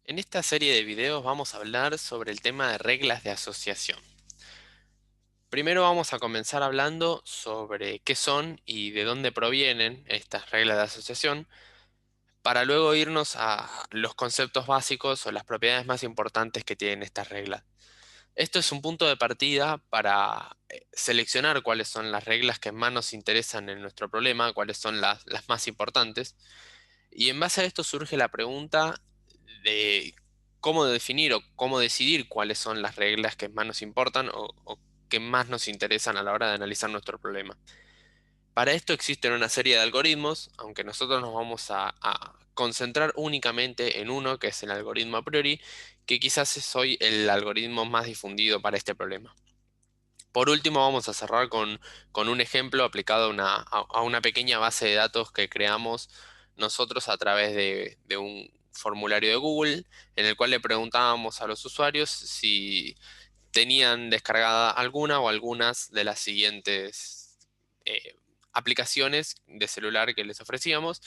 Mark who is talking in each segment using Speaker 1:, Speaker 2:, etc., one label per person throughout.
Speaker 1: En esta serie de videos vamos a hablar sobre el tema de reglas de asociación. Primero vamos a comenzar hablando sobre qué son y de dónde provienen estas reglas de asociación, para luego irnos a los conceptos básicos o las propiedades más importantes que tienen estas reglas. Esto es un punto de partida para seleccionar cuáles son las reglas que más nos interesan en nuestro problema, cuáles son las más importantes. Y en base a esto surge la pregunta de cómo definir o cómo decidir cuáles son las reglas que más nos importan o que más nos interesan a la hora de analizar nuestro problema. Para esto existen una serie de algoritmos, aunque nosotros nos vamos a concentrar únicamente en uno, que es el algoritmo a priori, que quizás es hoy el algoritmo más difundido para este problema. Por último, vamos a cerrar con un ejemplo aplicado a una pequeña base de datos que creamos nosotros a través de un formulario de Google, en el cual le preguntábamos a los usuarios si tenían descargada alguna o algunas de las siguientes aplicaciones de celular que les ofrecíamos.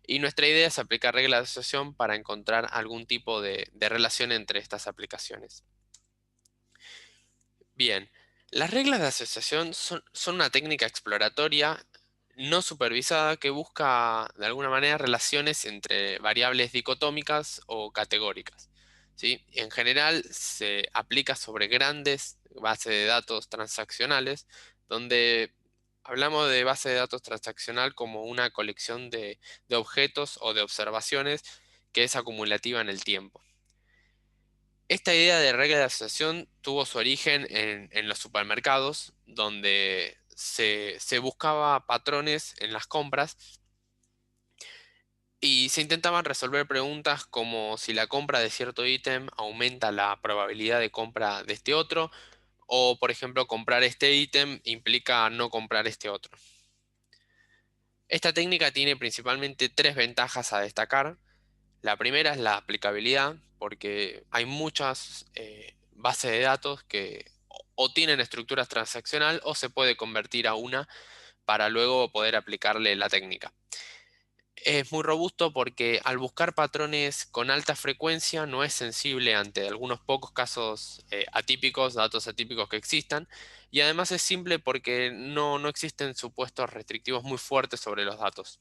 Speaker 1: Y nuestra idea es aplicar reglas de asociación para encontrar algún tipo de relación entre estas aplicaciones. Bien, las reglas de asociación son una técnica exploratoria no supervisada que busca de alguna manera relaciones entre variables dicotómicas o categóricas. ¿Sí? En general se aplica sobre grandes bases de datos transaccionales, donde hablamos de base de datos transaccional como una colección de objetos o de observaciones que es acumulativa en el tiempo. Esta idea de regla de asociación tuvo su origen en los supermercados, donde se buscaba patrones en las compras y se intentaban resolver preguntas como si la compra de cierto ítem aumenta la probabilidad de compra de este otro, o por ejemplo, comprar este ítem implica no comprar este otro. Esta técnica tiene principalmente tres ventajas a destacar. La primera es la aplicabilidad, porque hay muchas bases de datos que o tienen estructuras transaccional o se puede convertir a una para luego poder aplicarle la técnica. Es muy robusto porque al buscar patrones con alta frecuencia no es sensible ante algunos pocos casos atípicos, datos atípicos que existan, y además es simple porque no existen supuestos restrictivos muy fuertes sobre los datos.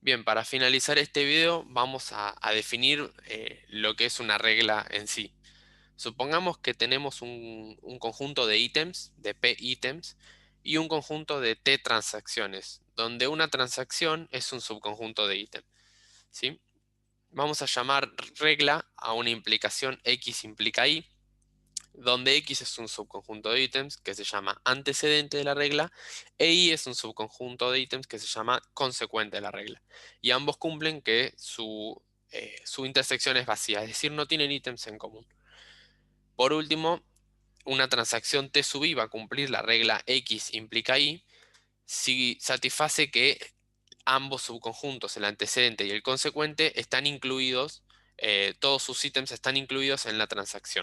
Speaker 1: Bien, para finalizar este video vamos a definir lo que es una regla en sí. Supongamos que tenemos un conjunto de ítems, de P ítems, y un conjunto de T transacciones, donde una transacción es un subconjunto de ítem. ¿Sí? Vamos a llamar regla a una implicación X implica Y, donde X es un subconjunto de ítems que se llama antecedente de la regla e Y es un subconjunto de ítems que se llama consecuente de la regla. Y ambos cumplen que su intersección es vacía, es decir, no tienen ítems en común. Por último, una transacción T sub I va a cumplir la regla X implica Y si satisface que ambos subconjuntos, el antecedente y el consecuente, están incluidos, todos sus ítems están incluidos en la transacción.